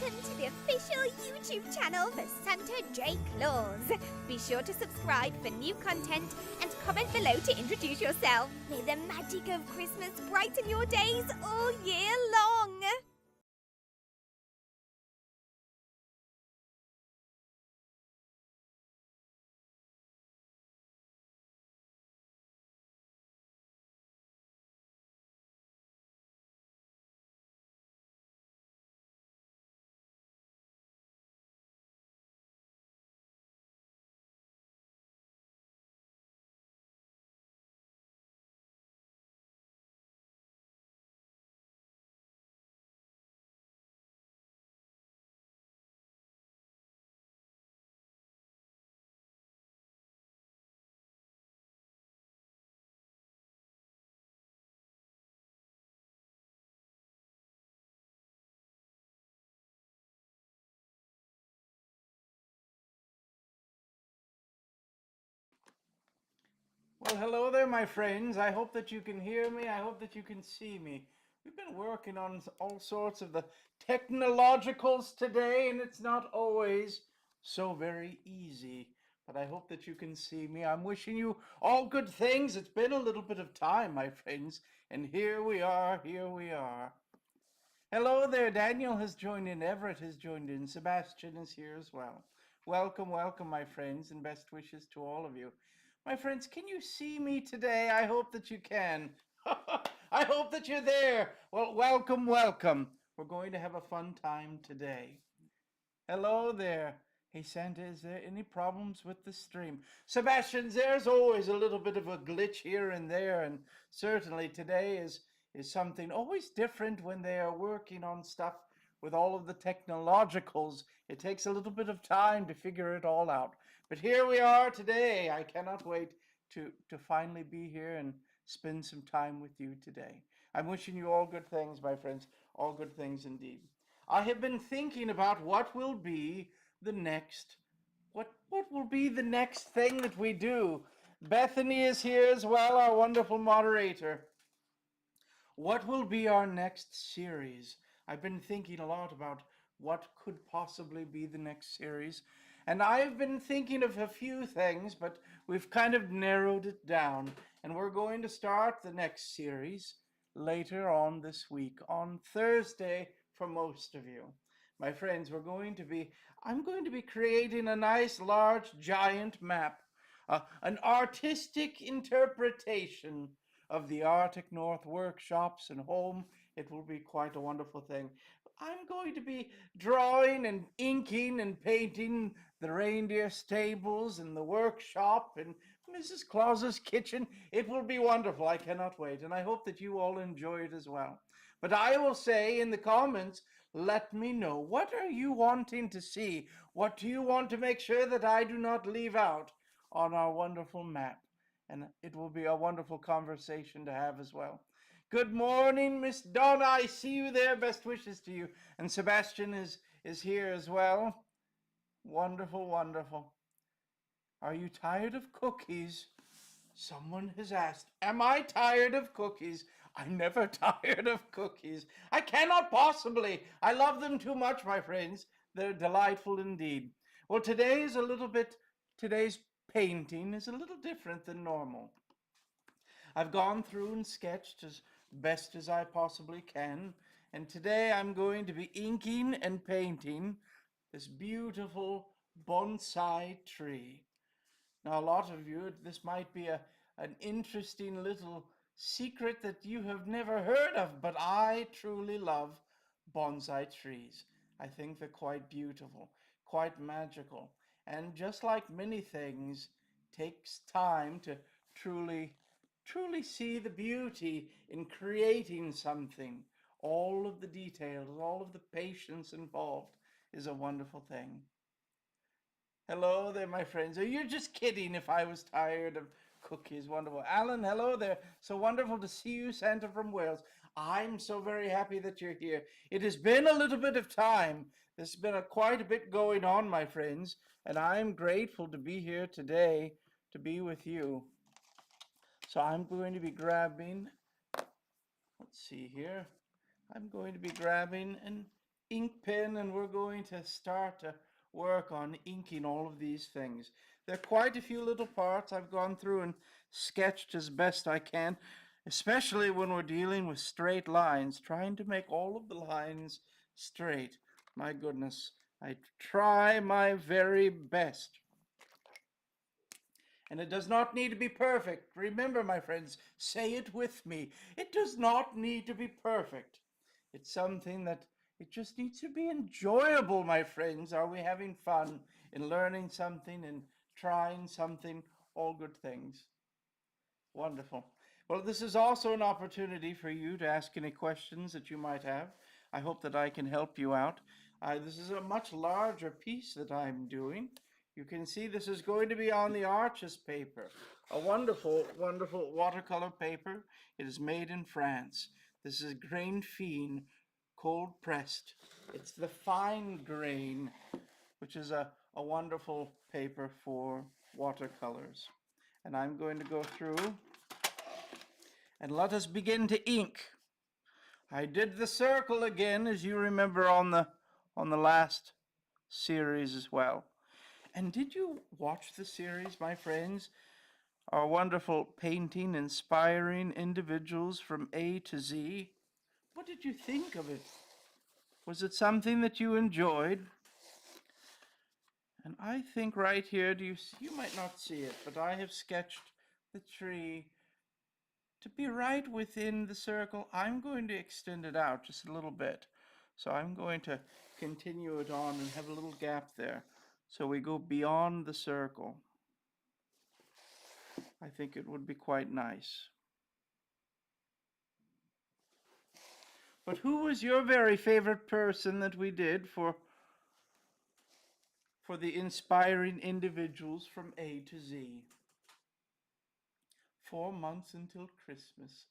welcome to the official YouTube channel for Santa J. Claus. Be sure to subscribe for new content and comment below to introduce yourself. May the magic of Christmas brighten your days all year long. Well, hello there, my friends. I hope that you can hear me. I hope that you can see me. We've been working on all sorts of the technologicals today, and it's not always so very easy. But I hope that you can see me. I'm wishing you all good things. It's been a little bit of time, my friends, and here we are, here we are. Hello there, Daniel has joined in, Everett has joined in, Sebastian is here as well. Welcome, welcome, my friends, and best wishes to all of you. My friends, can you see me today? I hope that you can. I hope that you're there. Well, welcome, welcome. We're going to have a fun time today. Hello there. Hey Santa, is there any problems with the stream? Sebastian, there's always a little bit of a glitch here and there, and certainly today is something always different when they are working on stuff with all of the technologicals. It takes a little bit of time to figure it all out. But here we are today. I cannot wait to finally be here and spend some time with you today. I'm wishing you all good things, my friends, all good things indeed. I have been thinking about what will be the next what will be the next thing that we do. Bethany is here as well, our wonderful moderator. What will be our next series? I've been thinking a lot about what could possibly be the next series, and I've been thinking of a few things, but we've kind of narrowed it down, and we're going to start the next series later on this week, on Thursday for most of you. My friends, I'm going to be creating a nice, large, giant map, an artistic interpretation of the Arctic North workshops and home. It will be quite a wonderful thing. I'm going to be drawing and inking and painting the reindeer stables and the workshop and Mrs. Claus's kitchen. It will be wonderful. I cannot wait. And I hope that you all enjoy it as well. But I will say in the comments, let me know. What are you wanting to see? What do you want to make sure that I do not leave out on our wonderful map? And it will be a wonderful conversation to have as well. Good morning, Miss Donna. I see you there. Best wishes to you. And Sebastian is here as well. Wonderful, wonderful. Are you tired of cookies? Someone has asked, am I tired of cookies? I'm never tired of cookies. I cannot possibly. I love them too much, my friends. They're delightful indeed. Well, today's painting is a little different than normal. I've gone through and sketched as best as I possibly can, and today I'm going to be inking and painting this beautiful bonsai tree. Now, a lot of you, this might be an interesting little secret that you have never heard of, but I truly love bonsai trees. I think they're quite beautiful, quite magical, and just like many things, takes time to truly, truly see the beauty in creating something. All of the details, all of the patience involved is a wonderful thing. Hello there, my friends. Are you just kidding if I was tired of cookies? Wonderful. Alan, hello there. So wonderful to see you, Santa from Wales. I'm so very happy that you're here. It has been a little bit of time. There's been quite a bit going on, my friends, and I'm grateful to be here today to be with you. So I'm going to be grabbing, let's see here. I'm going to be grabbing and ink pen and we're going to start to work on inking all of these things. There are quite a few little parts I've gone through and sketched as best I can, especially when we're dealing with straight lines, trying to make all of the lines straight. My goodness, I try my very best. And it does not need to be perfect. Remember, my friends, say it with me. It does not need to be perfect. It's something that it just needs to be enjoyable, my friends. Are we having fun in learning something and trying something? All good things. Wonderful. Well, this is also an opportunity for you to ask any questions that you might have. I hope that I can help you out. This is a much larger piece that I'm doing. You can see this is going to be on the Arches paper, a wonderful, wonderful watercolor paper. It is made in France. This is grain fine, cold pressed. It's the fine grain, which is a wonderful paper for watercolors. And I'm going to go through and let us begin to ink. I did the circle again, as you remember on the last series as well. And did you watch the series, my friends? Our wonderful painting inspiring individuals from A to Z. What did you think of it? Was it something that you enjoyed? And I think right here, you might not see it, but I have sketched the tree to be right within the circle. I'm going to extend it out just a little bit. So I'm going to continue it on and have a little gap there. So we go beyond the circle. I think it would be quite nice. But who was your very favorite person that we did for the inspiring individuals from A to Z? 4 months until Christmas.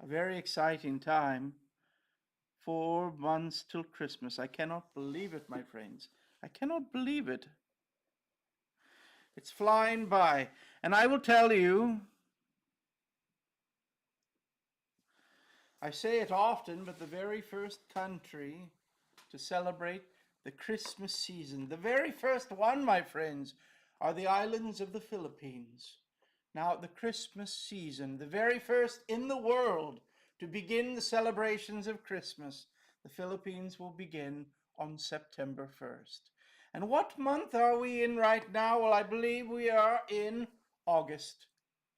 A very exciting time. 4 months till Christmas. I cannot believe it, my friends. I cannot believe it. It's flying by. And I will tell you, I say it often, but the very first country to celebrate the Christmas season, the very first one, my friends, are the islands of the Philippines. Now, the Christmas season, the very first in the world to begin the celebrations of Christmas, the Philippines will begin on September 1st. And what month are we in right now? Well, I believe we are in August.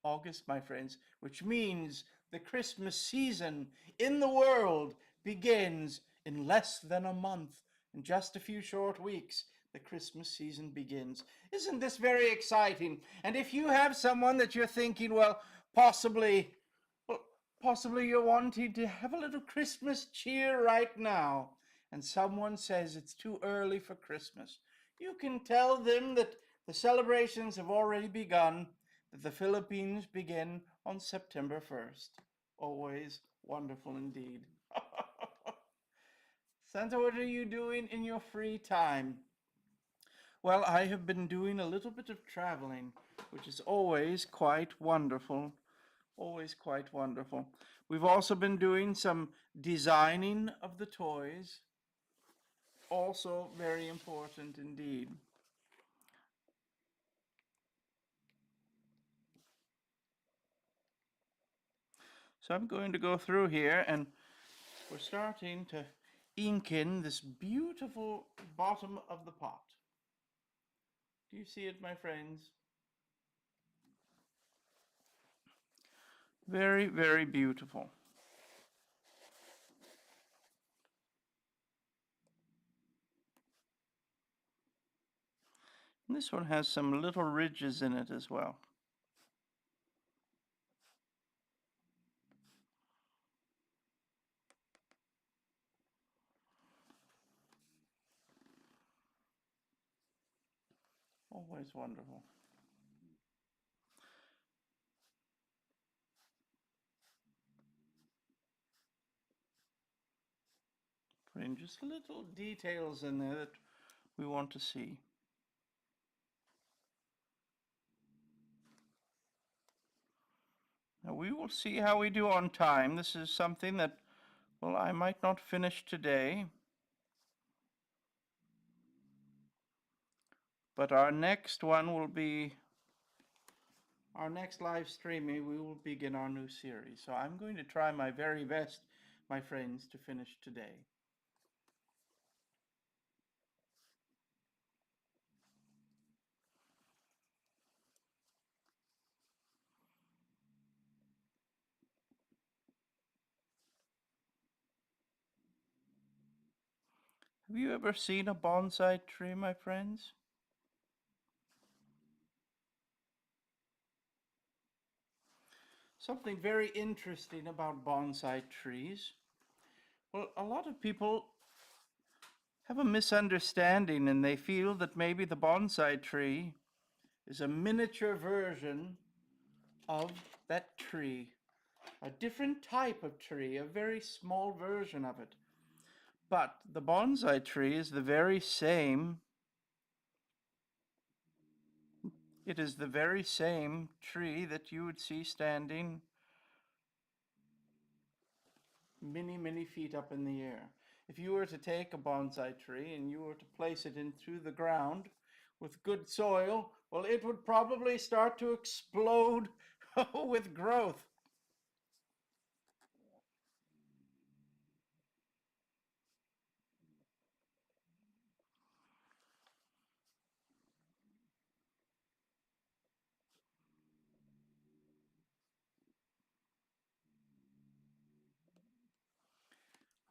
August, my friends, which means the Christmas season in the world begins in less than a month. In just a few short weeks, the Christmas season begins. Isn't this very exciting? And if you have someone that you're thinking, well, possibly you're wanting to have a little Christmas cheer right now, and someone says it's too early for Christmas, you can tell them that the celebrations have already begun, that the Philippines begin on September 1st. Always wonderful indeed. Santa, what are you doing in your free time? Well, I have been doing a little bit of traveling, which is always quite wonderful. Always quite wonderful. We've also been doing some designing of the toys. Also very important indeed. So I'm going to go through here and we're starting to ink in this beautiful bottom of the pot. Do you see it, my friends? Very, very beautiful. And this one has some little ridges in it as well. Always wonderful. Putting just little details in there that we want to see. Now we will see how we do on time. This is something that, well, I might not finish today. But our next one will be our next live streaming. We will begin our new series. So I'm going to try my very best, my friends, to finish today. Have you ever seen a bonsai tree, my friends? Something very interesting about bonsai trees. Well, a lot of people have a misunderstanding and they feel that maybe the bonsai tree is a miniature version of that tree, a different type of tree, a very small version of it. But the bonsai tree is the very same. It is the very same tree that you would see standing many, many feet up in the air. If you were to take a bonsai tree and you were to place it into the ground with good soil, well, it would probably start to explode with growth.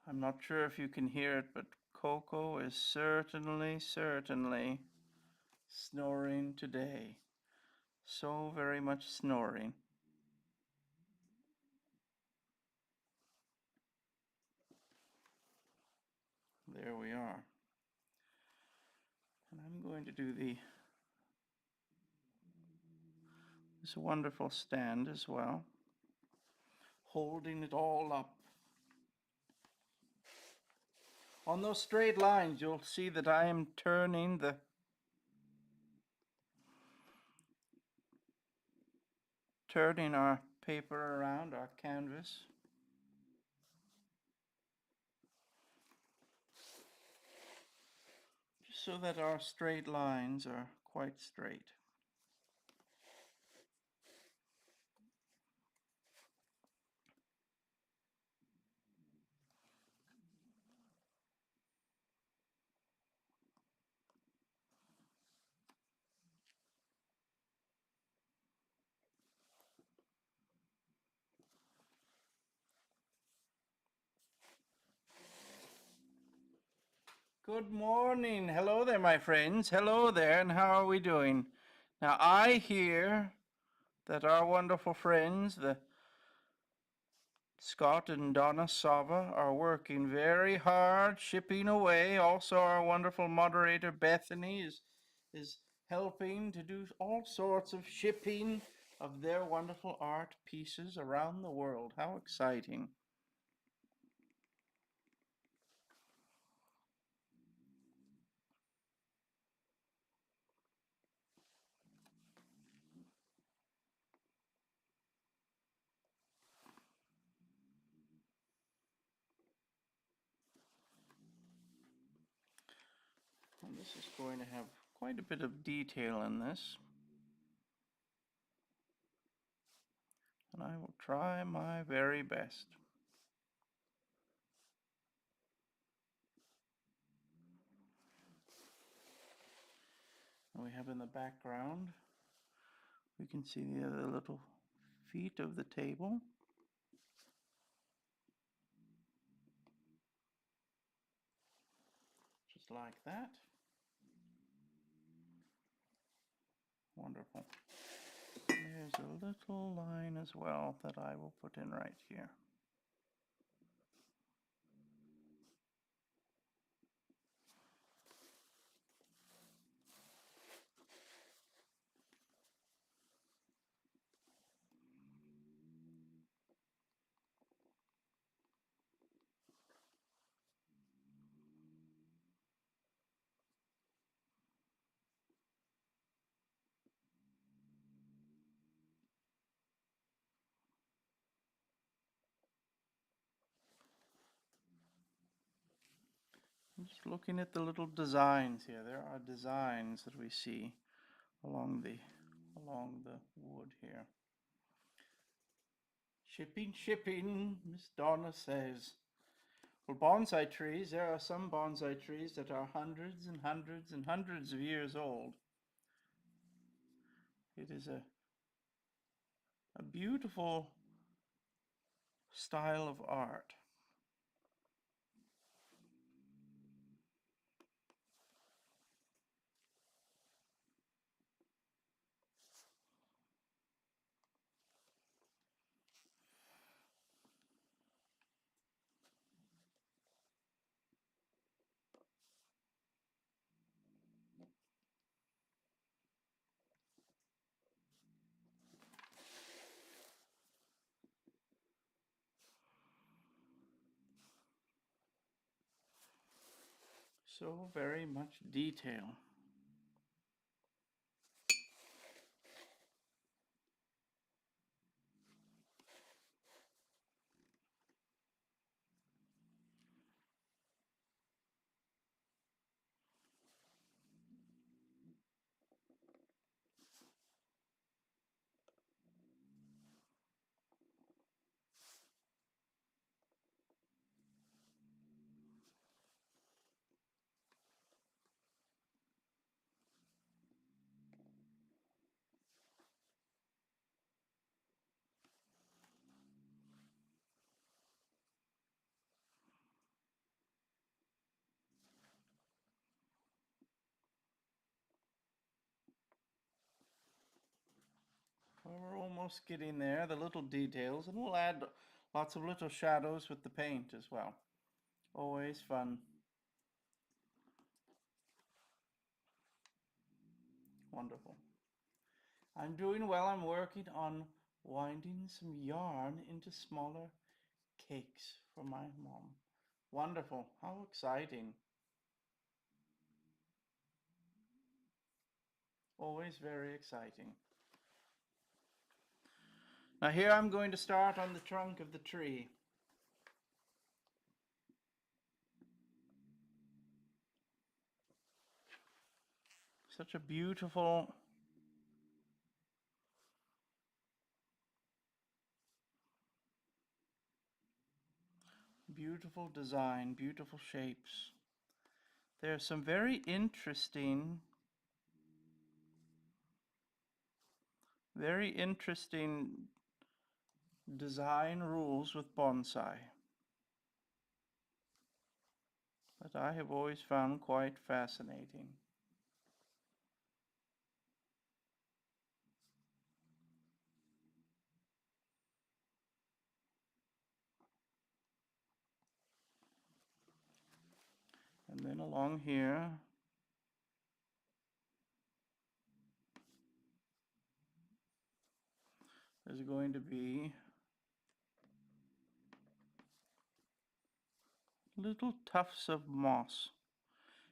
I'm not sure if you can hear it, but Coco is certainly snoring today. So very much snoring. There we are. And I'm going to do this wonderful stand as well, holding it all up. On those straight lines, you'll see that I am turning our paper around, our canvas. Just so that our straight lines are quite straight. Good morning. Hello there, my friends. Hello there, and how are we doing? Now, I hear that our wonderful friends, the Scott and Donna Sava, are working very hard, shipping away. Also, our wonderful moderator, Bethany, is helping to do all sorts of shipping of their wonderful art pieces around the world. How exciting. And this is going to have quite a bit of detail in this. And I will try my very best. And we have in the background, we can see the other little feet of the table. Just like that. Wonderful. There's a little line as well that I will put in right here. I'm just looking at the little designs here. There are designs that we see along the wood here. Shipping, shipping, Miss Donna says. Well, bonsai trees, there are some bonsai trees that are hundreds and hundreds and hundreds of years old. It is a beautiful style of art. So very much detail. Well, we're almost getting there, the little details, and we'll add lots of little shadows with the paint as well. Always fun. Wonderful. I'm doing well. I'm working on winding some yarn into smaller cakes for my mom. Wonderful. How exciting. Always very exciting. Now here I'm going to start on the trunk of the tree. Such a beautiful design, beautiful shapes. There are some very interesting design rules with bonsai that I have always found quite fascinating. And then along here, there's going to be little tufts of moss.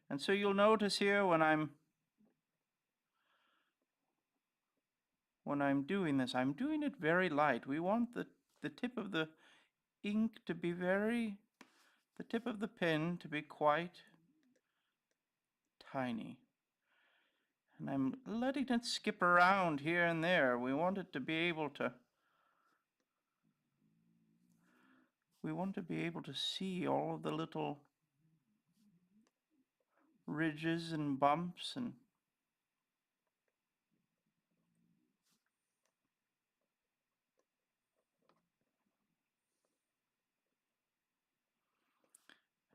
And so you'll notice here when I'm doing this, I'm doing it very light. We want the tip of the ink to be the tip of the pen to be quite tiny. And I'm letting it skip around here and there. We want it to be able to see all of the little ridges and bumps and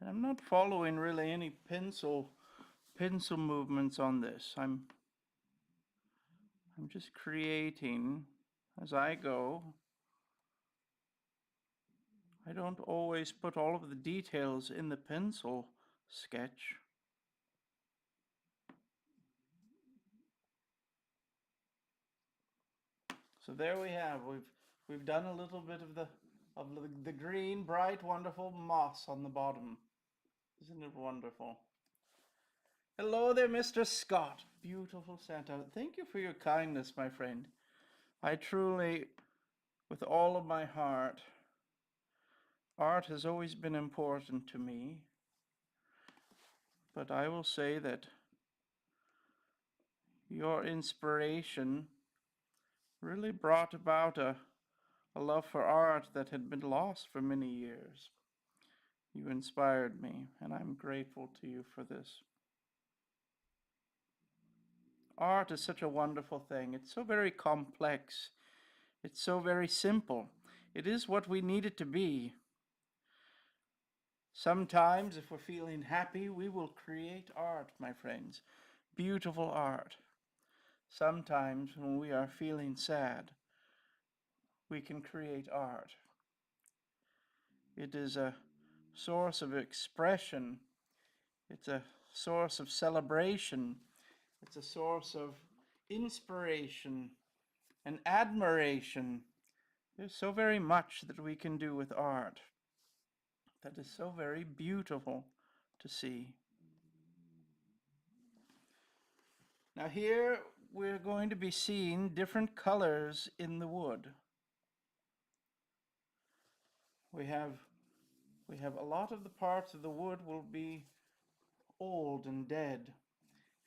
I'm not following really any pencil movements on this. I'm just creating as I go. I don't always put all of the details in the pencil sketch. So there we have. We've done a little bit of the green, bright, wonderful moss on the bottom. Isn't it wonderful? Hello there, Mr. Scott. Beautiful Santa. Thank you for your kindness, my friend. I truly, with all of my heart, art has always been important to me. But I will say that your inspiration really brought about a love for art that had been lost for many years. You inspired me, and I'm grateful to you for this. Art is such a wonderful thing. It's so very complex. It's so very simple. It is what we need it to be. Sometimes, if we're feeling happy, we will create art, my friends. Beautiful art. Sometimes, when we are feeling sad, we can create art. It is a source of expression. It's a source of celebration. It's a source of inspiration and admiration. There's so very much that we can do with art that is so very beautiful to see. Now here we're going to be seeing different colors in the wood. We have a lot of the parts of the wood will be old and dead.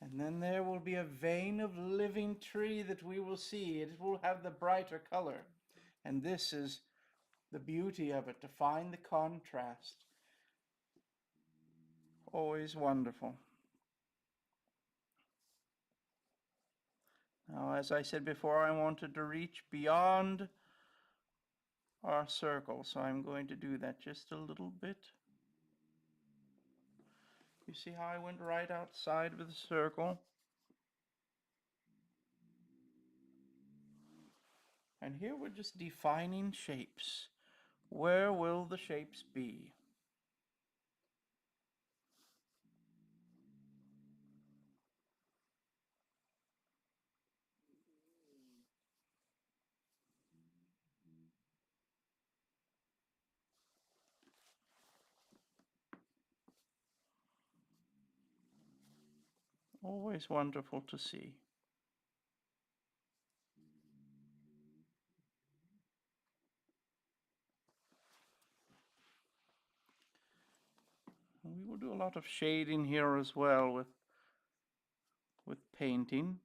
And then there will be a vein of living tree that we will see. It will have the brighter color. And this is the beauty of it, to find the contrast. Always wonderful. Now, as I said before, I wanted to reach beyond our circle, so I'm going to do that just a little bit. You see how I went right outside of the circle? And here we're just defining shapes. Where will the shapes be? Always wonderful to see. And we will do a lot of shading here as well with painting.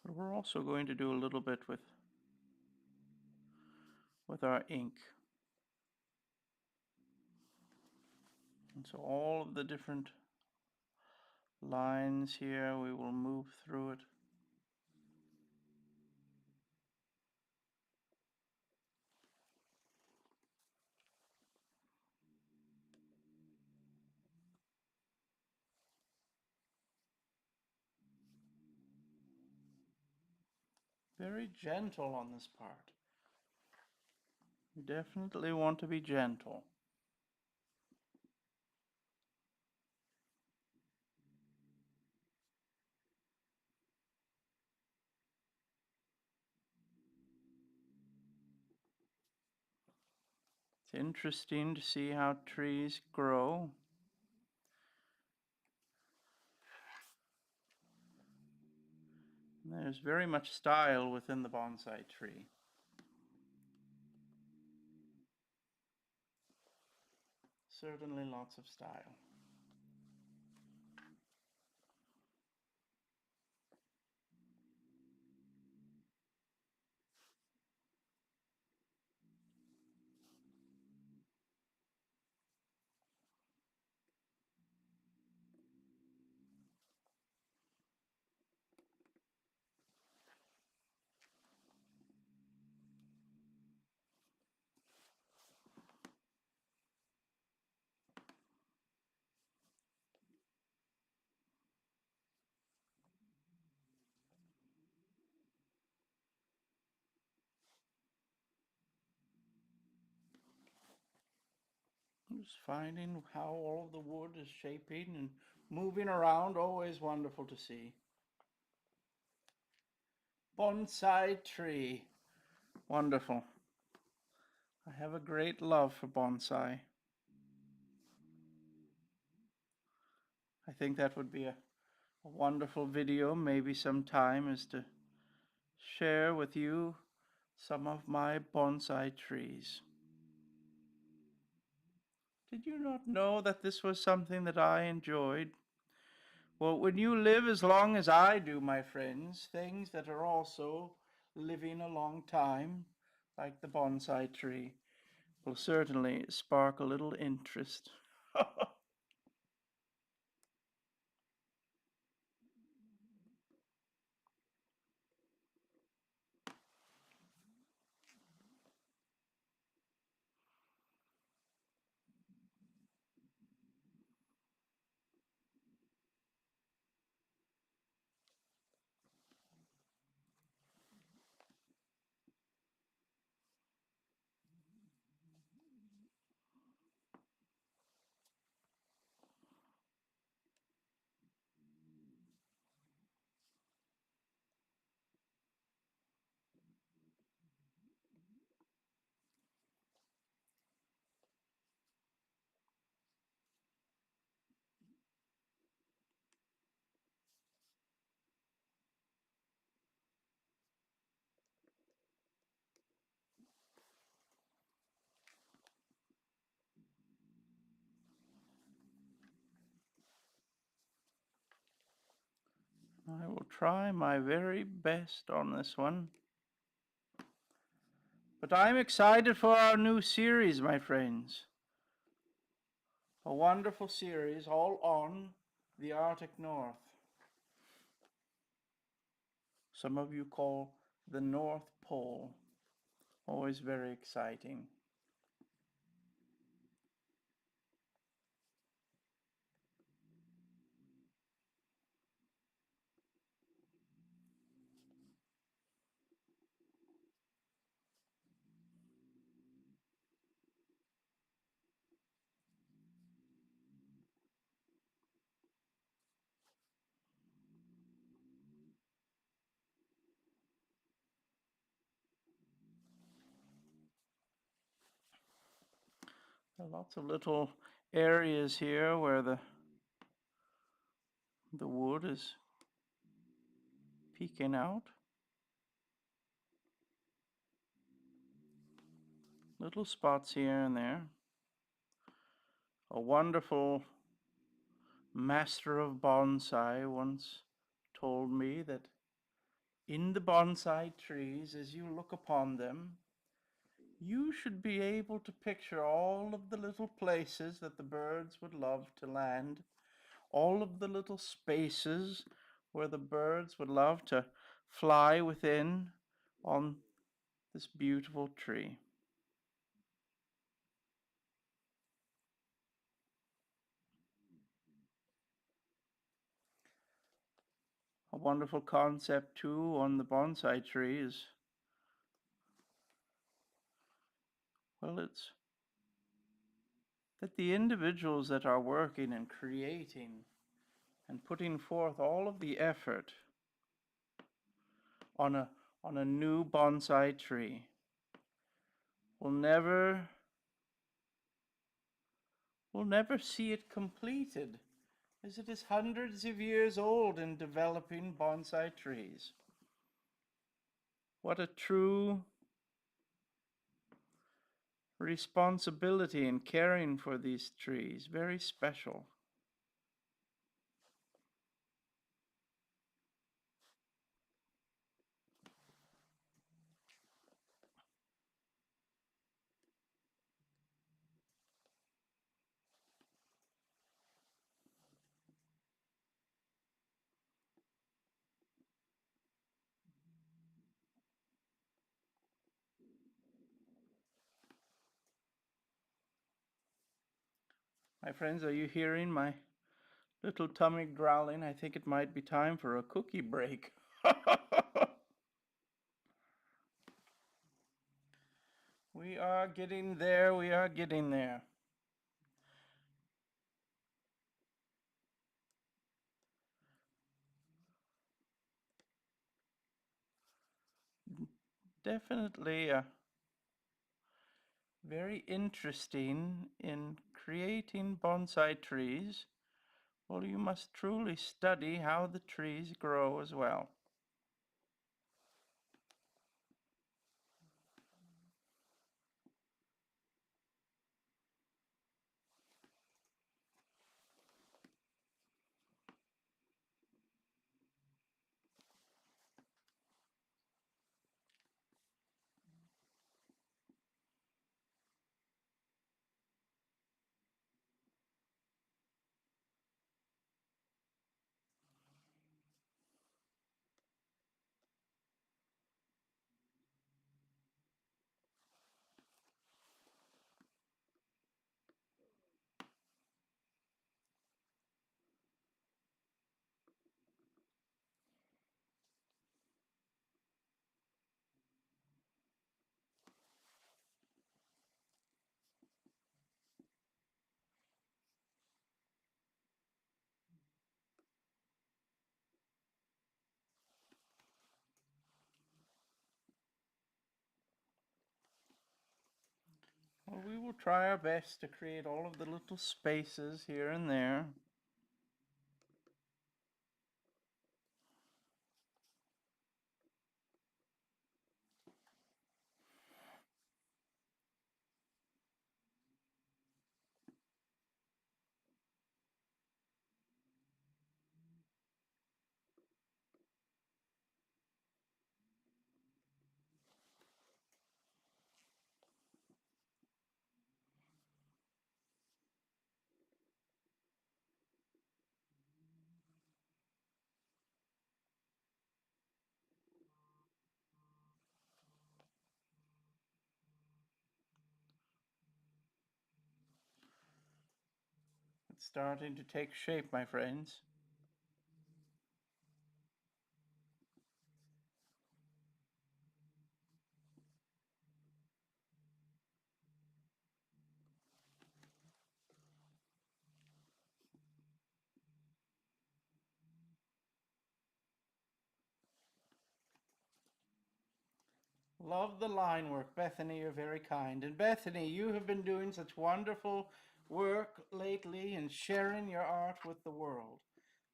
But we're also going to do a little bit with our ink. And so all of the different lines here, we will move through it. Very gentle on this part. You definitely want to be gentle. It's interesting to see how trees grow. And there's very much style within the bonsai tree. Certainly lots of style. Just finding how all of the wood is shaping and moving around, always wonderful to see. Bonsai tree. Wonderful. I have a great love for bonsai. I think that would be a wonderful video, maybe sometime, is to share with you some of my bonsai trees. Did you not know that this was something that I enjoyed? Well, when you live as long as I do, my friends, things that are also living a long time, like the bonsai tree, will certainly spark a little interest. I will try my very best on this one. But I'm excited for our new series, my friends. A wonderful series all on the Arctic North. Some of you call the North Pole. Always very exciting. There are lots of little areas here where the wood is peeking out. Little spots here and there. A wonderful master of bonsai once told me that in the bonsai trees, as you look upon them, you should be able to picture all of the little places that the birds would love to land, all of the little spaces where the birds would love to fly within on this beautiful tree. A wonderful concept too on the bonsai tree is, well, it's that the individuals that are working and creating and putting forth all of the effort on a new bonsai tree will never see it completed, as it is hundreds of years old in developing bonsai trees. What a true responsibility in caring for these trees. Very special. My friends, are you hearing my little tummy growling? I think it might be time for a cookie break. We are getting there. We are getting there. Definitely very interesting in creating bonsai trees. Well, you must truly study how the trees grow as well. will try our best to create all of the little spaces here and there. It's starting to take shape, my friends. Love the line work. Bethany, you're very kind. And Bethany, you have been doing such wonderful work lately and sharing your art with the world.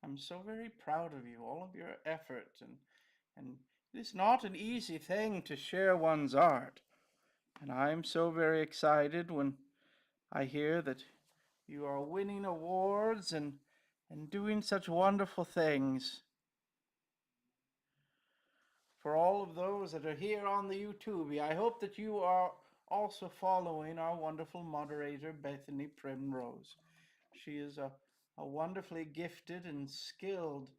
I'm so very proud of you, all of your effort. And it's not an easy thing to share one's art. And I'm so very excited when I hear that you are winning awards and doing such wonderful things. For all of those that are here on the YouTube, I hope that you are also following our wonderful moderator, Bethany Primrose. She is a wonderfully gifted and skilled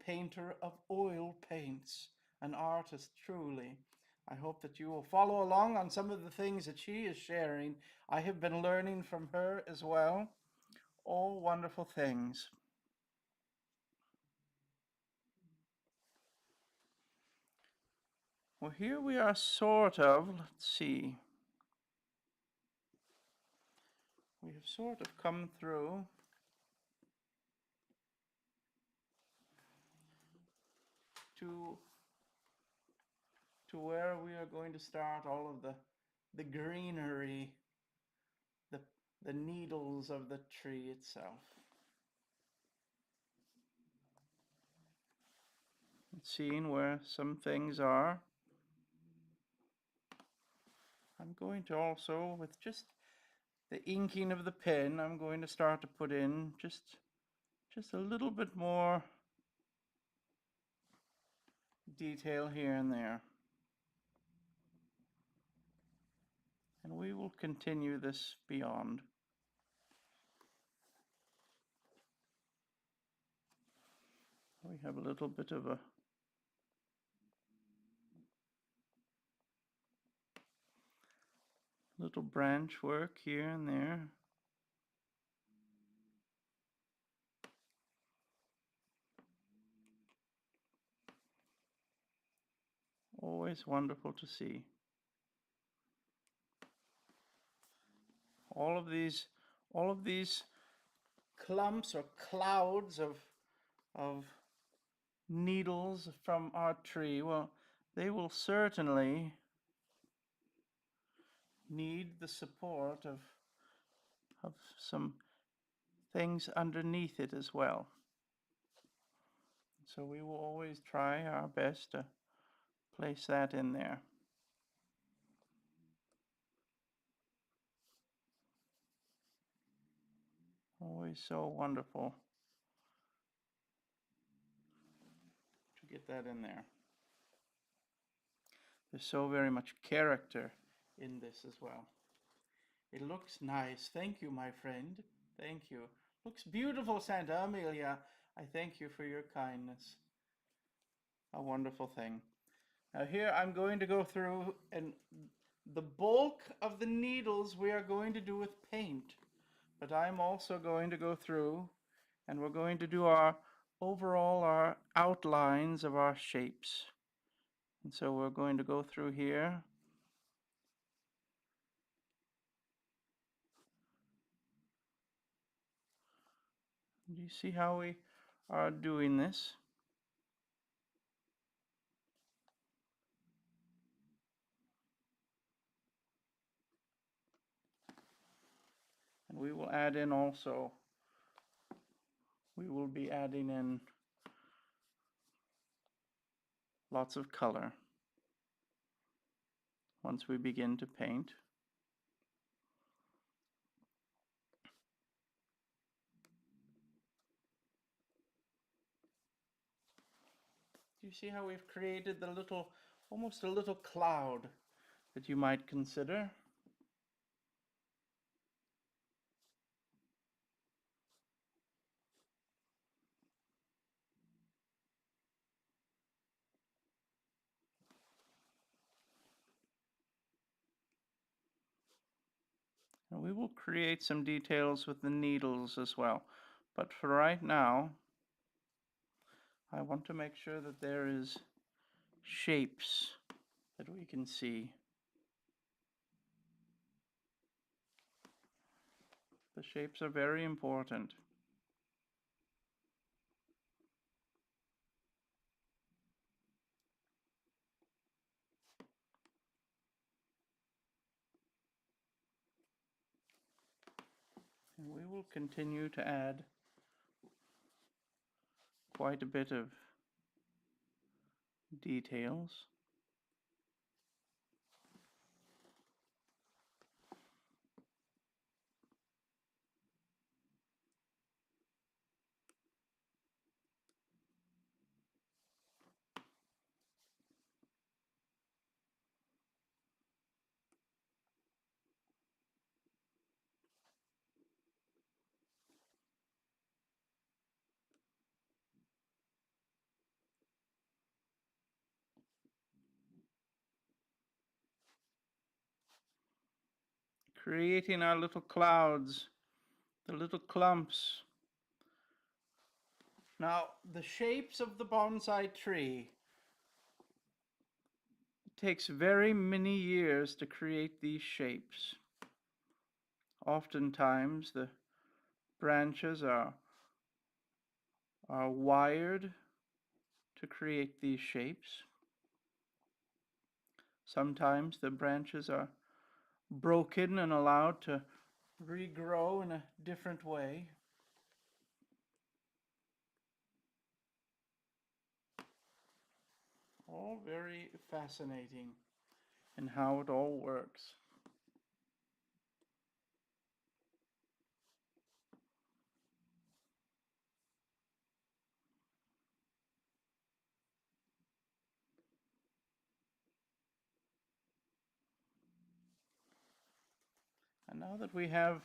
painter of oil paints, an artist truly. I hope that you will follow along on some of the things that she is sharing. I have been learning from her as well. All wonderful things. Well, here we are sort of, let's see. We have sort of come through to where we are going to start all of the greenery, the the needles of the tree itself. Seeing where some things are. I'm going to also, with just the inking of the pen, I'm going to start to put in just a little bit more detail here and there. And we will continue this beyond. We have a little bit of a little branch work here and there. Always wonderful to see. All of these clumps or clouds of needles from our tree, well, they will certainly need the support of some things underneath it as well. So we will always try our best to place that in there. Always so wonderful to get that in there. There's so very much character in this as well. It looks nice. Thank you, my friend. Thank you. Looks beautiful, Santa Amelia. I thank you for your kindness. A wonderful thing. Now here I'm going to go through, and the bulk of the needles we are going to do with paint. But I'm also going to go through and we're going to do our outlines of our shapes. And so we're going to go through here. Do you see how we are doing this? We will add in also, we will be adding in lots of color once we begin to paint. Do you see how we've created the little, almost a little cloud that you might consider? And we will create some details with the needles as well. But for right now, I want to make sure that there is shapes that we can see. The shapes are very important. And we will continue to add quite a bit of details. Creating our little clouds, the little clumps. Now, the shapes of the bonsai tree, it takes very many years to create these shapes. Oftentimes, the branches are wired to create these shapes. Sometimes the branches are broken and allowed to regrow in a different way. All very fascinating in how it all works. And now that we have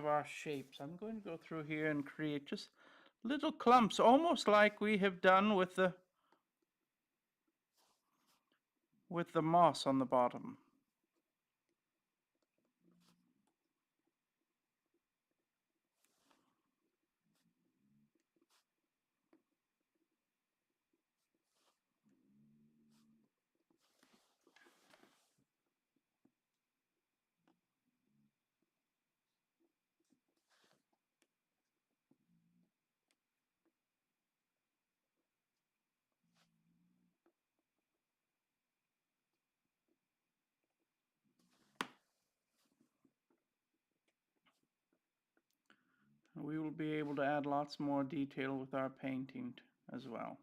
our shapes, I'm going to go through here and create just little clumps, almost like we have done with the moss on the bottom. We will be able to add lots more detail with our painting as well.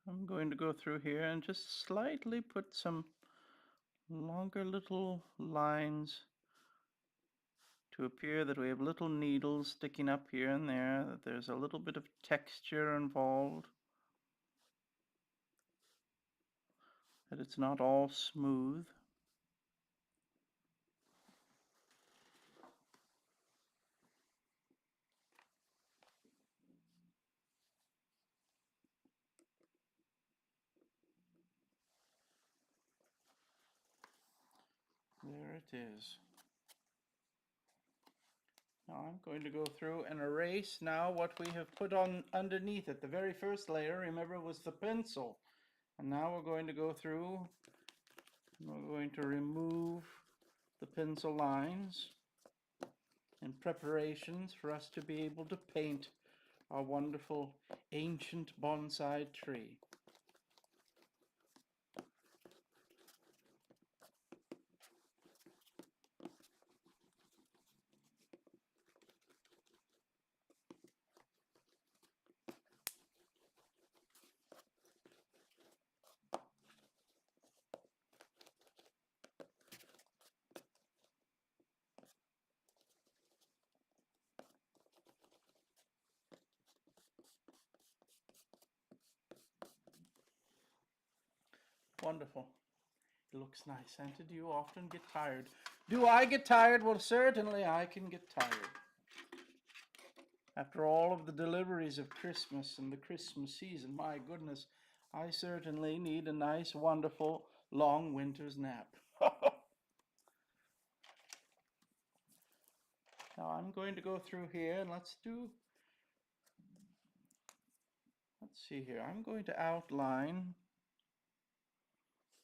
I'm going to go through here and just slightly put some longer little lines to appear that we have little needles sticking up here and there, that there's a little bit of texture involved, that it's not all smooth. There it is. Now I'm going to go through and erase now what we have put on underneath it. The very first layer, remember, was the pencil. And now we're going to go through and we're going to remove the pencil lines in preparations for us to be able to paint our wonderful ancient bonsai tree. Wonderful. It looks nice. Santa, do you often get tired? Do I get tired? Well, certainly I can get tired. After all of the deliveries of Christmas and the Christmas season, my goodness, I certainly need a nice, wonderful, long winter's nap. Now I'm going to go through here and let's see here. I'm going to outline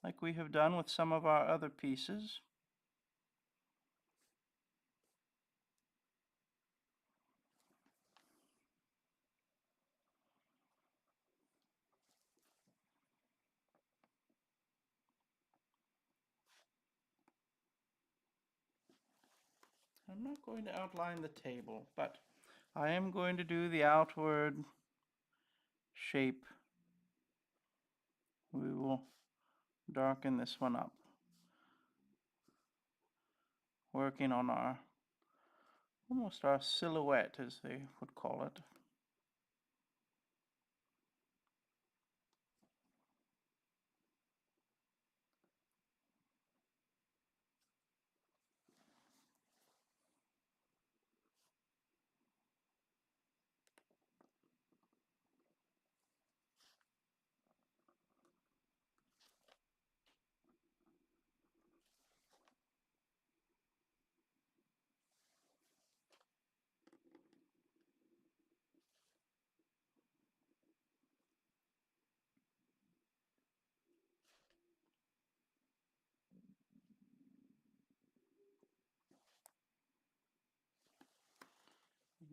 like we have done with some of our other pieces. I'm not going to outline the table, but I am going to do the outward shape. We will darken this one up, working on our almost our silhouette, as they would call it.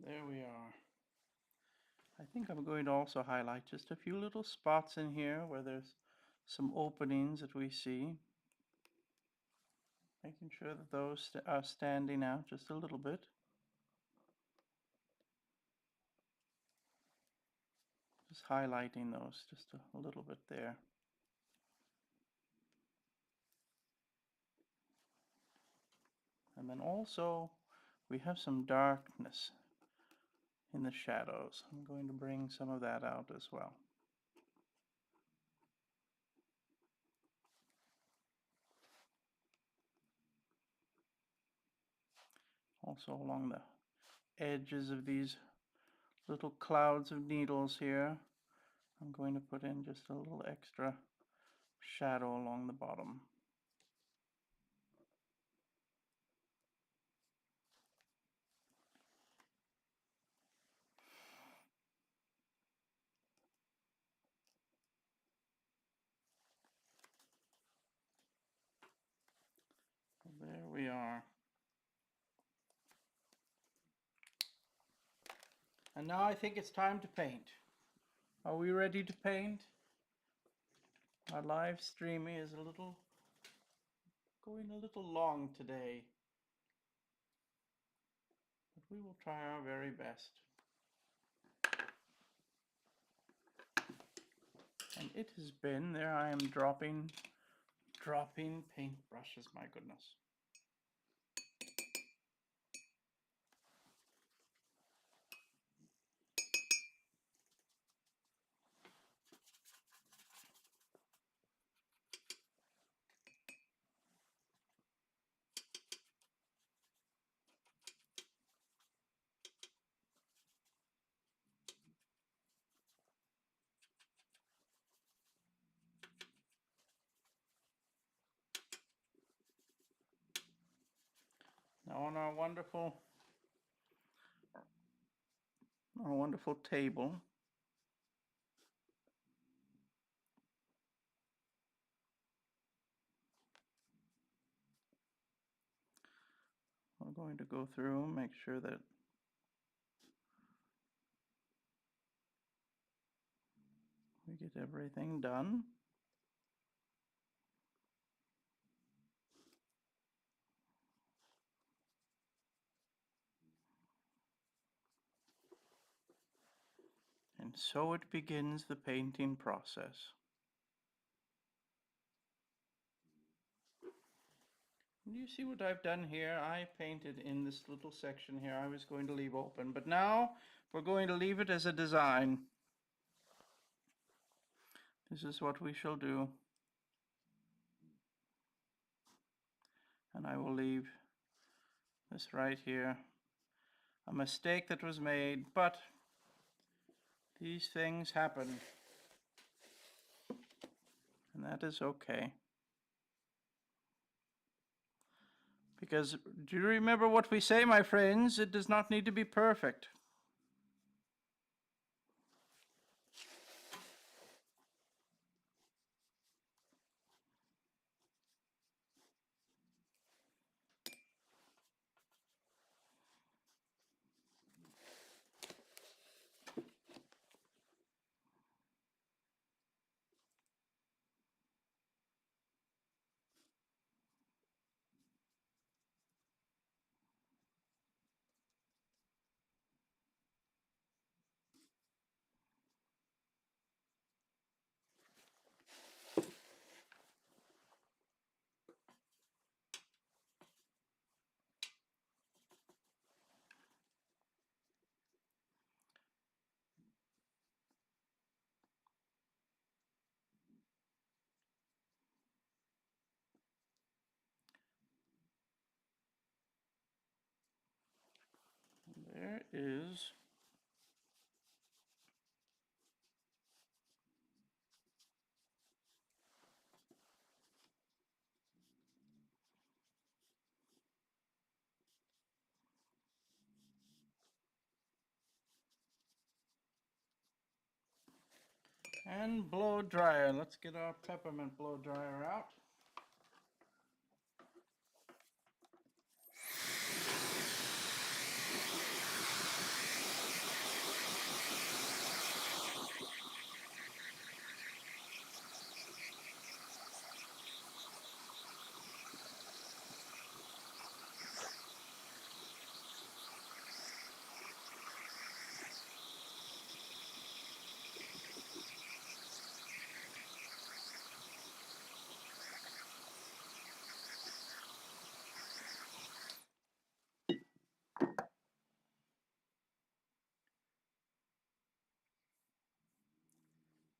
There we are. I think I'm going to also highlight just a few little spots in here where there's some openings that we see. Making sure that those are standing out just a little bit. Just highlighting those just a little bit there. And then also we have some darkness in the shadows. I'm going to bring some of that out as well. Also along the edges of these little clouds of needles here, I'm going to put in just a little extra shadow along the bottom. There we are. And now I think it's time to paint. Are we ready to paint? Our live streaming is going a little long today, but we will try our very best. And it has been, there I am dropping paintbrushes, my goodness. on our wonderful table. We're going to go through and make sure that we get everything done. And so it begins the painting process. You see what I've done here? I painted in this little section here I was going to leave open, but now we're going to leave it as a design. This is what we shall do. And I will leave this right here. A mistake that was made, but these things happen. And that is okay. Because do you remember what we say, my friends? It does not need to be perfect. There is and blow dryer. Let's get our peppermint blow dryer out.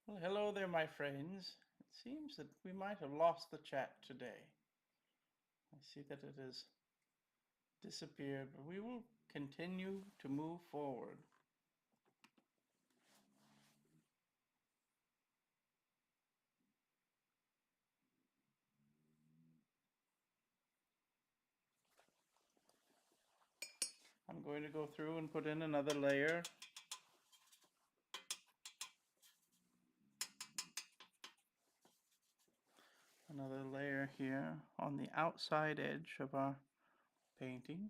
Well, hello there, my friends. It seems that we might have lost the chat today. I see that it has disappeared, but we will continue to move forward. I'm going to go through and put in another layer. Another layer here on the outside edge of our painting.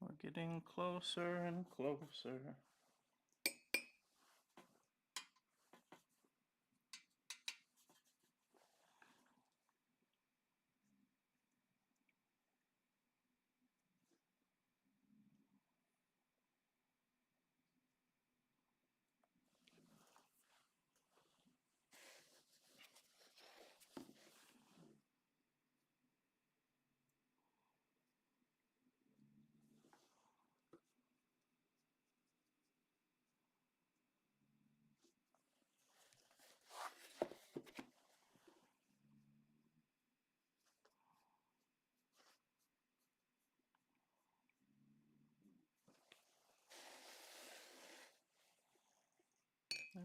We're getting closer and closer.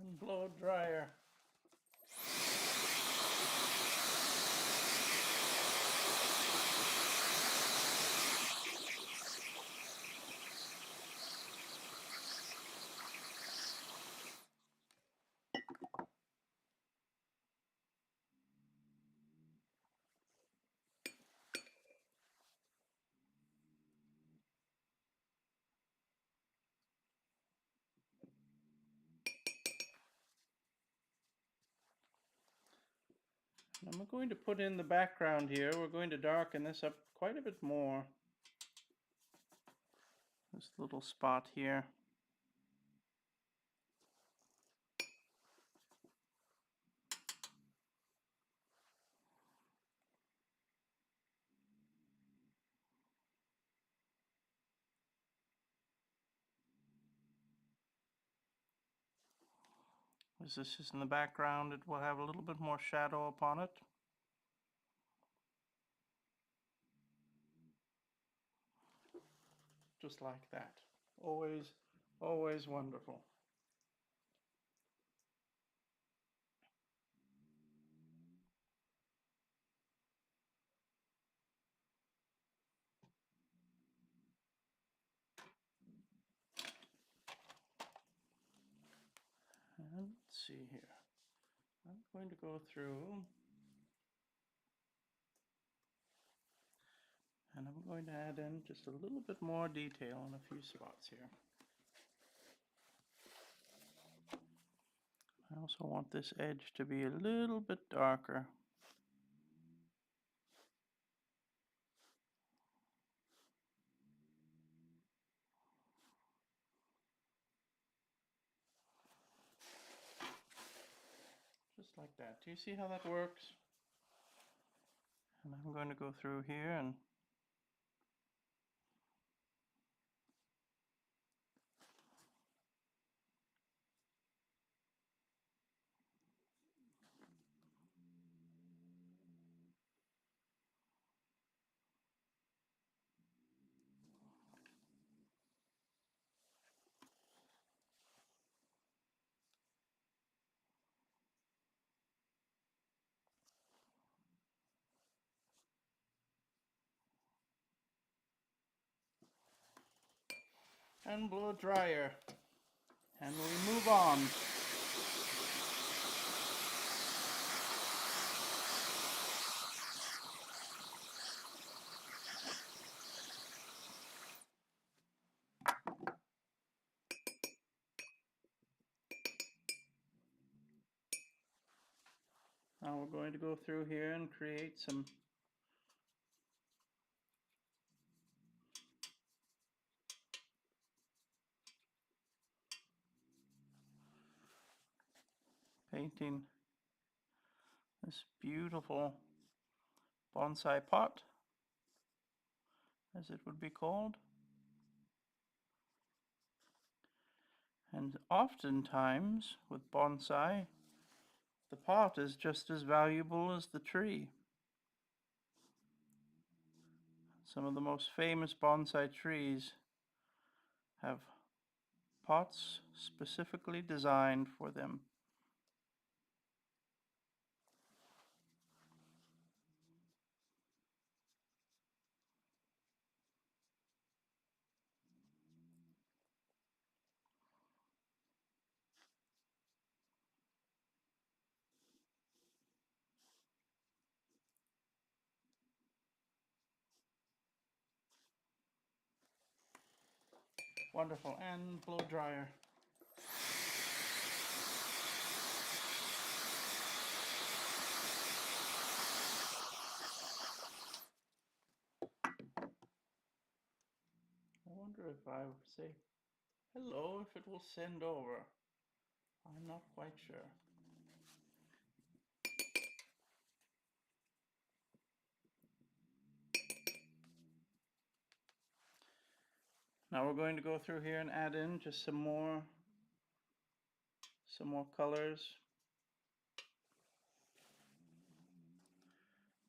and blow dryer. I'm going to put in the background here. We're going to darken this up quite a bit more. This little spot here. As this is in the background, it will have a little bit more shadow upon it. Just like that. Always, always wonderful. And let's see here. I'm going to go through and I'm going to add in just a little bit more detail in a few spots here. I also want this edge to be a little bit darker. Just like that. Do you see how that works? And I'm going to go through here and blow dryer. And we move on. Now we're going to go through here and create some painting this beautiful bonsai pot, as it would be called. And oftentimes with bonsai, the pot is just as valuable as the tree. Some of the most famous bonsai trees have pots specifically designed for them. Wonderful. And blow dryer. I wonder if I say hello, if it will send over. I'm not quite sure. Now we're going to go through here and add in just some more colors.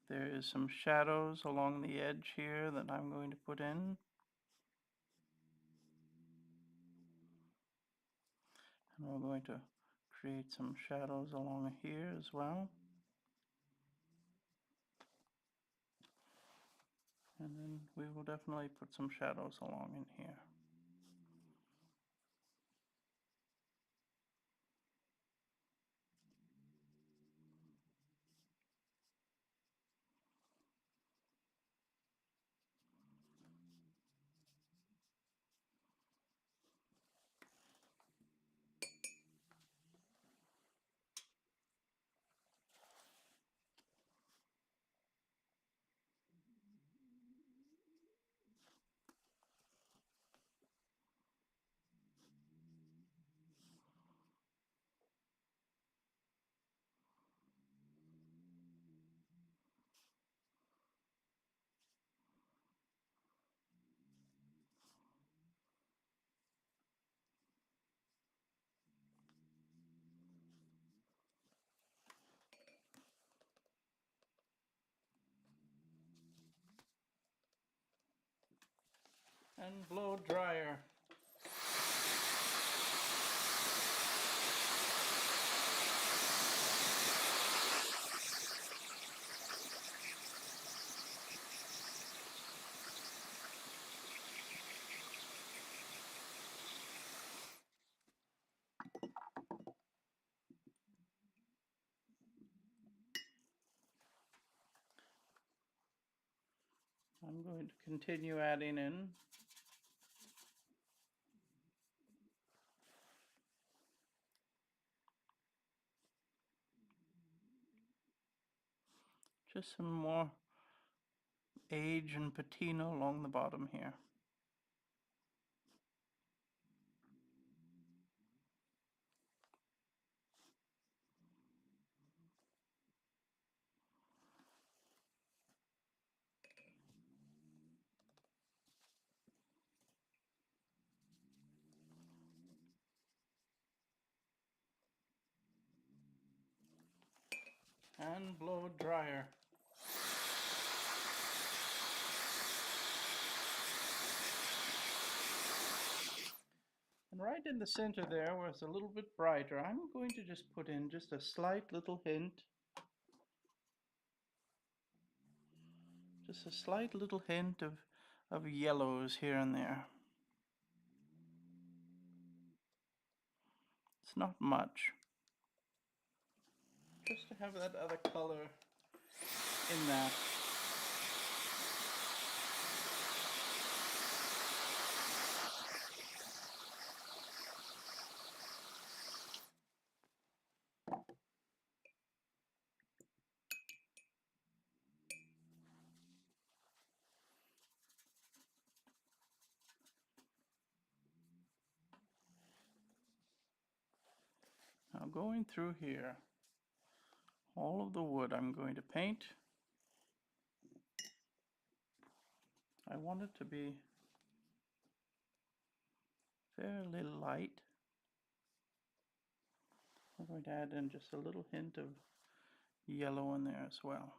There is some shadows along the edge here that I'm going to put in. And we're going to create some shadows along here as well. And then we will definitely put some shadows along in here. And blow dryer. I'm going to continue adding in just some more age and patina along the bottom here. And blow dryer. And right in the center there where it's a little bit brighter, I'm going to just put in just a slight little hint. Just a slight little hint of yellows here and there. It's not much. Just to have that other color in that. Now going through here, all of the wood I'm going to paint. I want it to be fairly light. I'm going to add in just a little hint of yellow in there as well.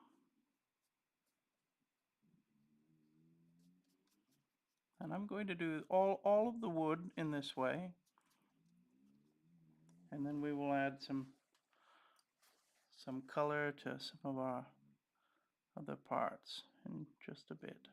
And I'm going to do all of the wood in this way. And then we will add some color to some of our other parts in just a bit.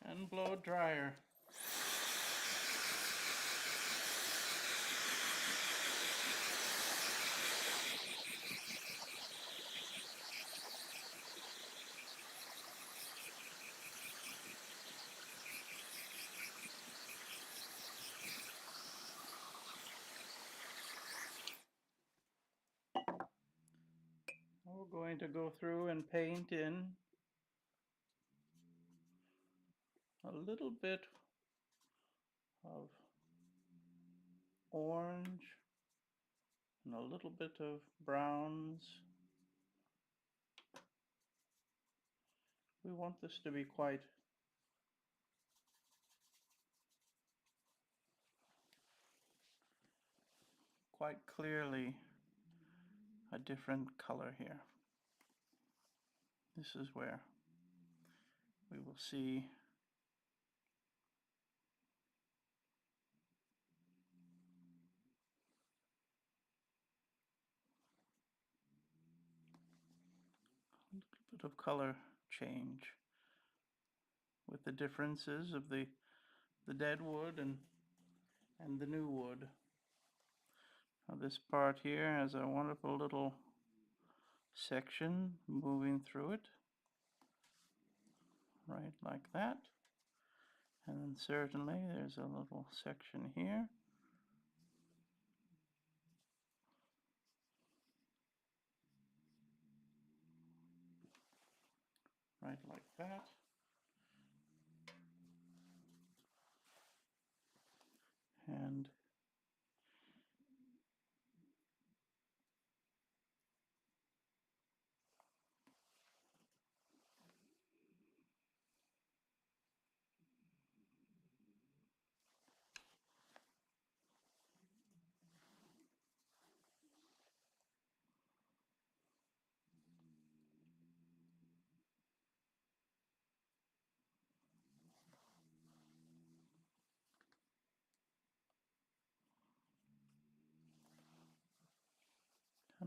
And blow dryer. going to go through and paint in a little bit of orange and a little bit of browns. We want this to be quite clearly a different color here. This is where we will see a little bit of color change with the differences of the dead wood and the new wood. Now this part here has a wonderful little section moving through it, right like that. And then certainly there's a little section here. Right like that. And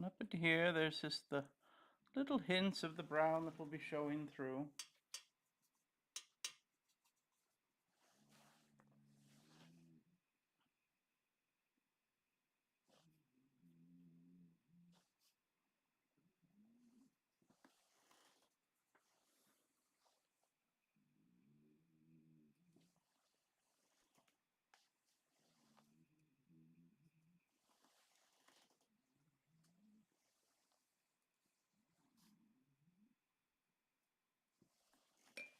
up into here, there's just the little hints of the brown that will be showing through.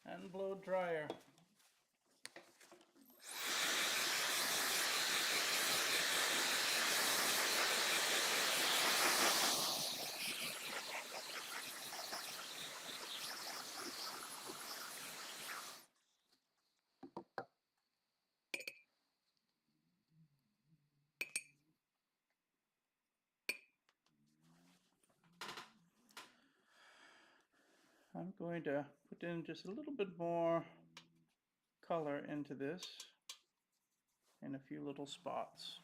And blow dryer. I'm going to put in just a little bit more color into this in a few little spots.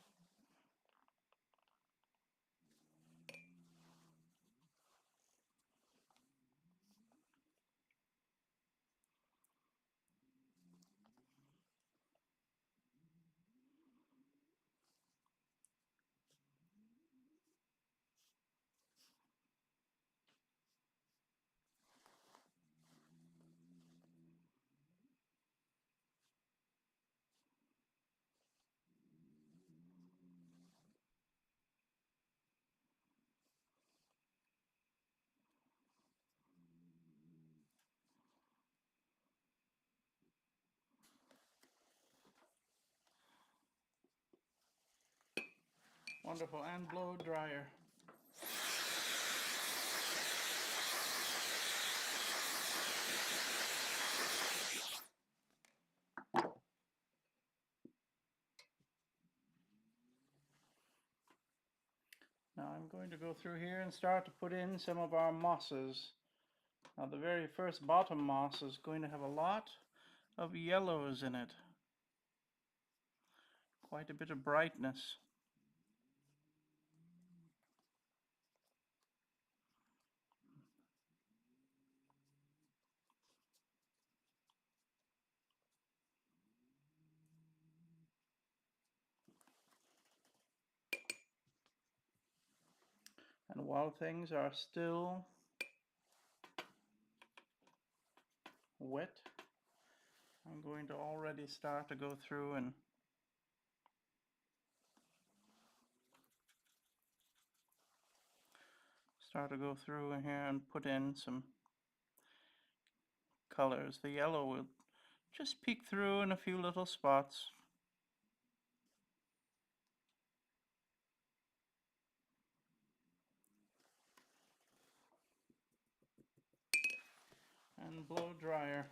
Wonderful, and blow dryer. Now I'm going to go through here and start to put in some of our mosses. Now the very first bottom moss is going to have a lot of yellows in it. Quite a bit of brightness. And while things are still wet, I'm going to already start to go through and start to go through here and put in some colors. The yellow will just peek through in a few little spots. And blow dryer.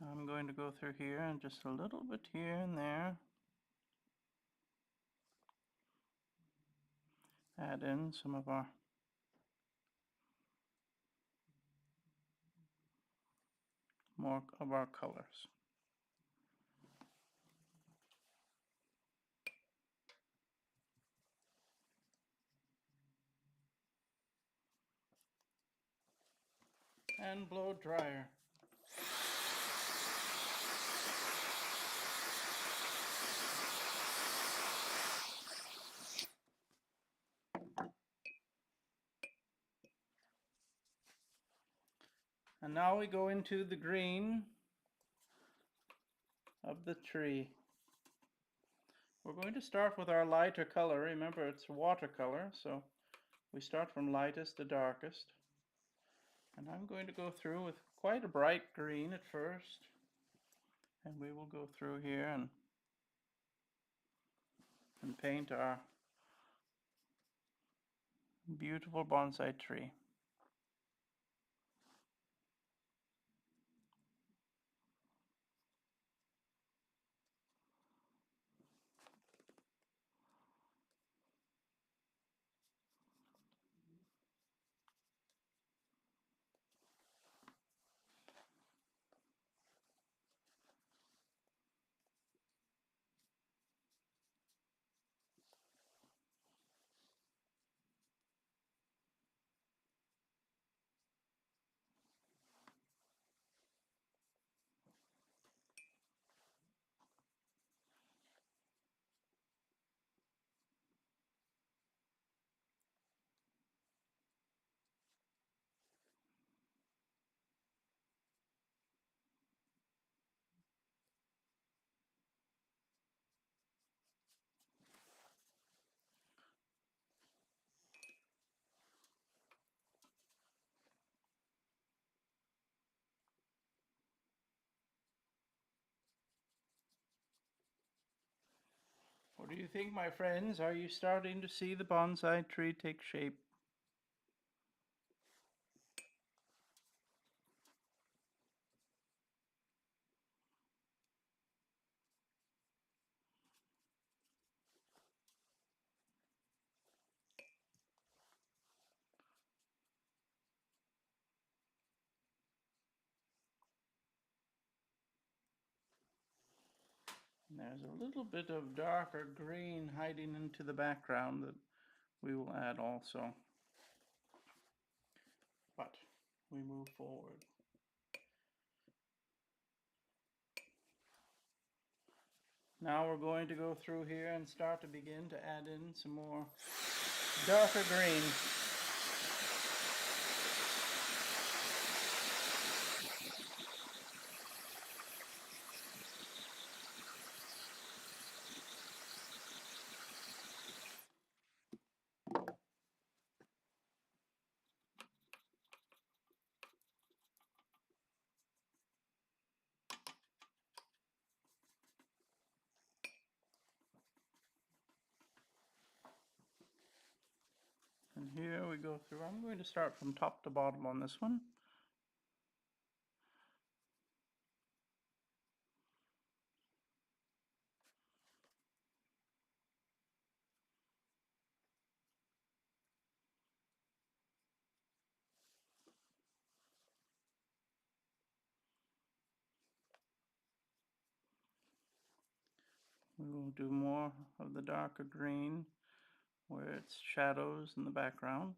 I'm going to go through here and just a little bit here and there. Add in some of our more of our colors. And blow dryer. And now we go into the green of the tree. We're going to start with our lighter color. Remember, it's watercolor, so we start from lightest to darkest. And I'm going to go through with quite a bright green at first. And we will go through here and paint our beautiful bonsai tree. What do you think, my friends? Are you starting to see the bonsai tree take shape? And there's a little bit of darker green hiding into the background that we will add also. But we move forward. Now we're going to go through here and start to begin to add in some more darker green. And here we go through. I'm going to start from top to bottom on this one. We will do more of the darker green where it's shadows in the background.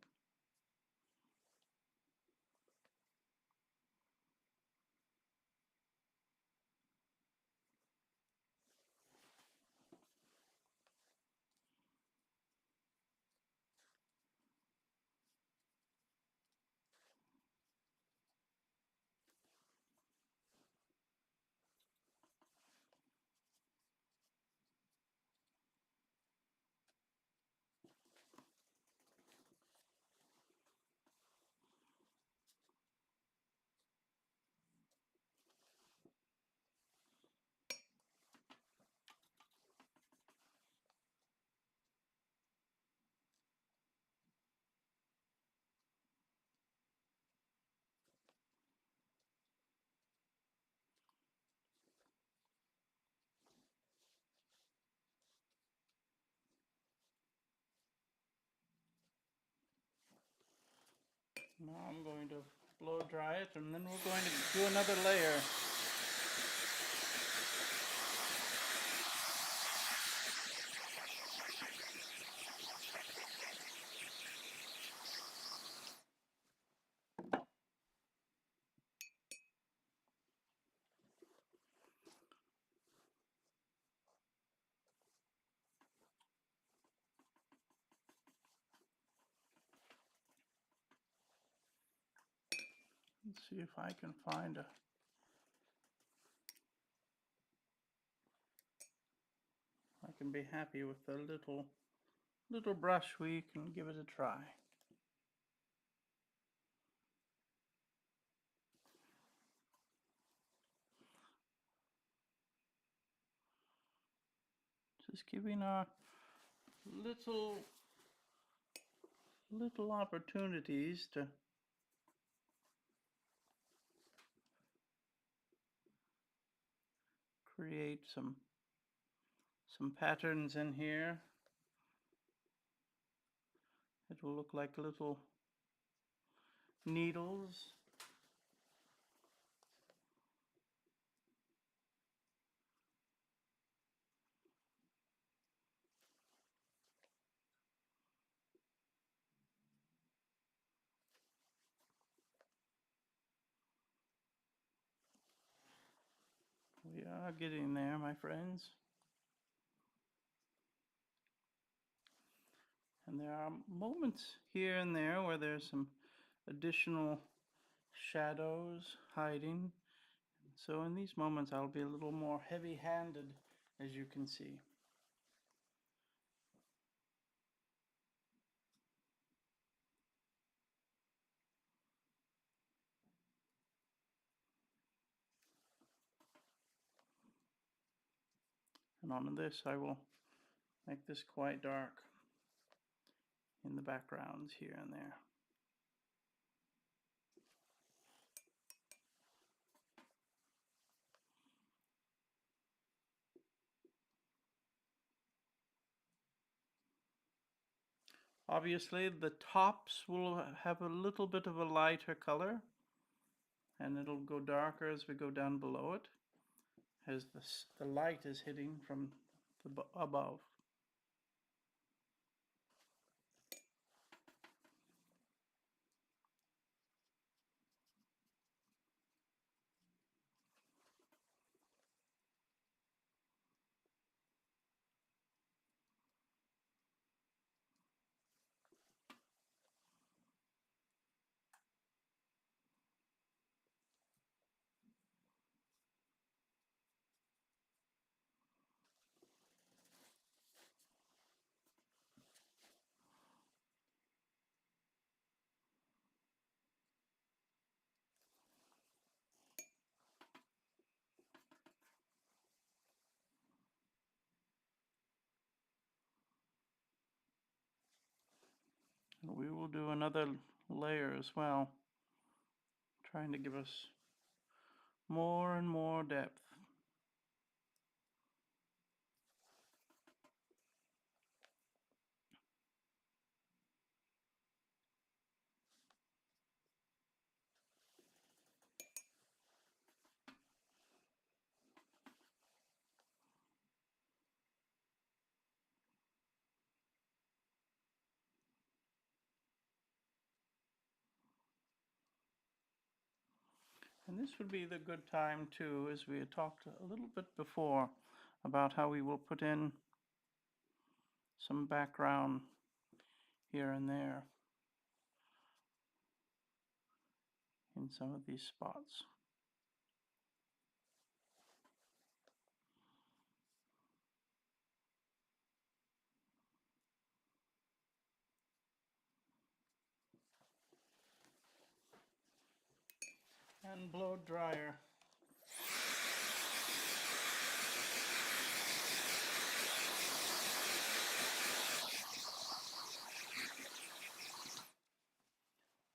Now I'm going to blow dry it, and then we're going to do another layer. Let's see if I can find a. I can be happy with the little brush. We can give it a try. Just giving our little opportunities to create some patterns in here. It will look like little needles. We are getting there, my friends. And there are moments here and there where there's some additional shadows hiding. So in these moments, I'll be a little more heavy-handed, as you can see. And on this, I will make this quite dark in the backgrounds here and there. Obviously, the tops will have a little bit of a lighter color, and it'll go darker as we go down below it, as the light is hitting from above. And we will do another layer as well, trying to give us more and more depth. And this would be the good time too, as we had talked a little bit before, about how we will put in some background here and there in some of these spots. And blow dryer.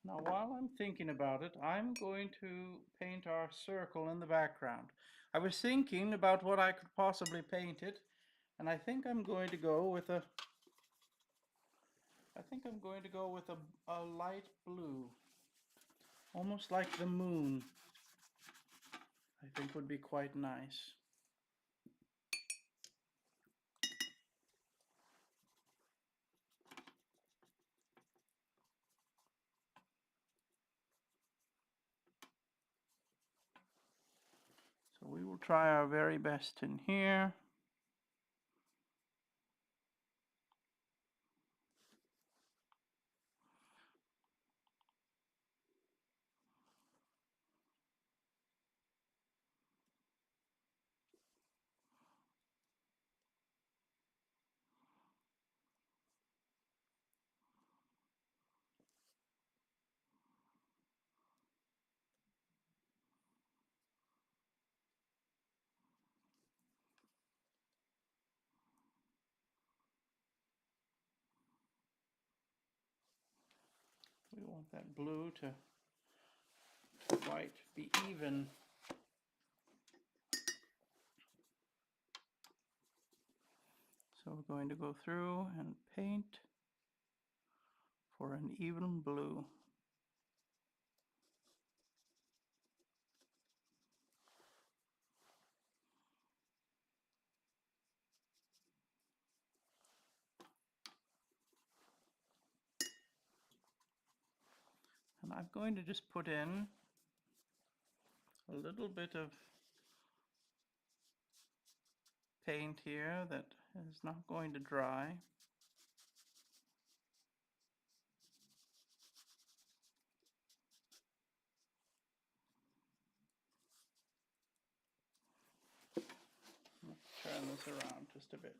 Now, while I'm thinking about it, I'm going to paint our circle in the background. I was thinking about what I could possibly paint it, and I think I'm going to go with a light blue. almost like the moon, I think would be quite nice. So we will try our very best in here. We want that blue to white be even. So we're going to go through and paint for an even blue. And I'm going to just put in a little bit of paint here that is not going to dry. Let's turn this around just a bit.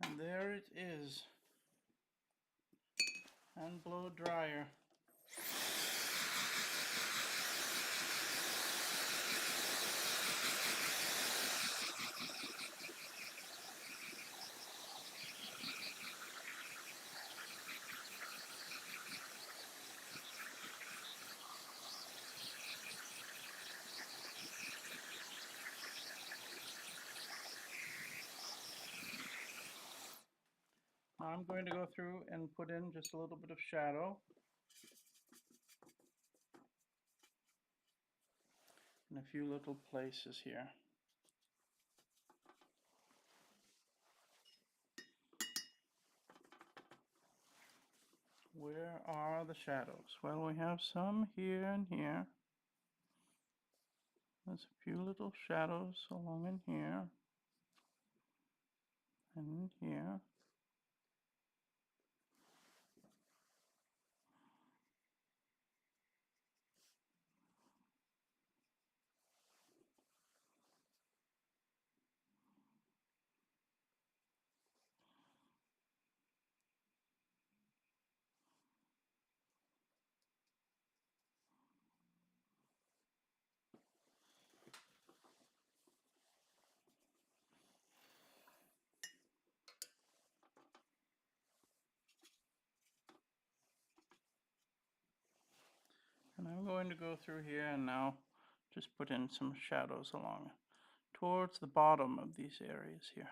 And there it is. And blow dryer. Now I'm going to go through and put in just a little bit of shadow in a few little places here. Where are the shadows? Well, we have some here and here. There's a few little shadows along in here and in here. And I'm going to go through here and now just put in some shadows along towards the bottom of these areas here.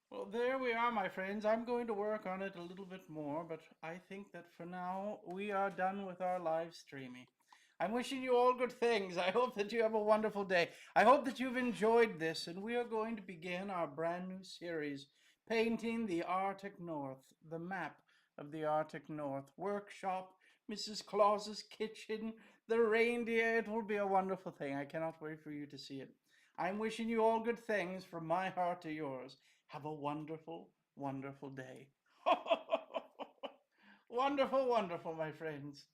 Well, there we are, my friends. I'm going to work on it a little bit more, but I think that for now we are done with our live streaming. I'm wishing you all good things. I hope that you have a wonderful day. I hope that you've enjoyed this, and we are going to begin our brand new series, Painting the Arctic North, the map of the Arctic North, workshop, Mrs. Claus's kitchen, the reindeer. It will be a wonderful thing. I cannot wait for you to see it. I'm wishing you all good things from my heart to yours. Have a wonderful, wonderful day. Wonderful, wonderful, my friends.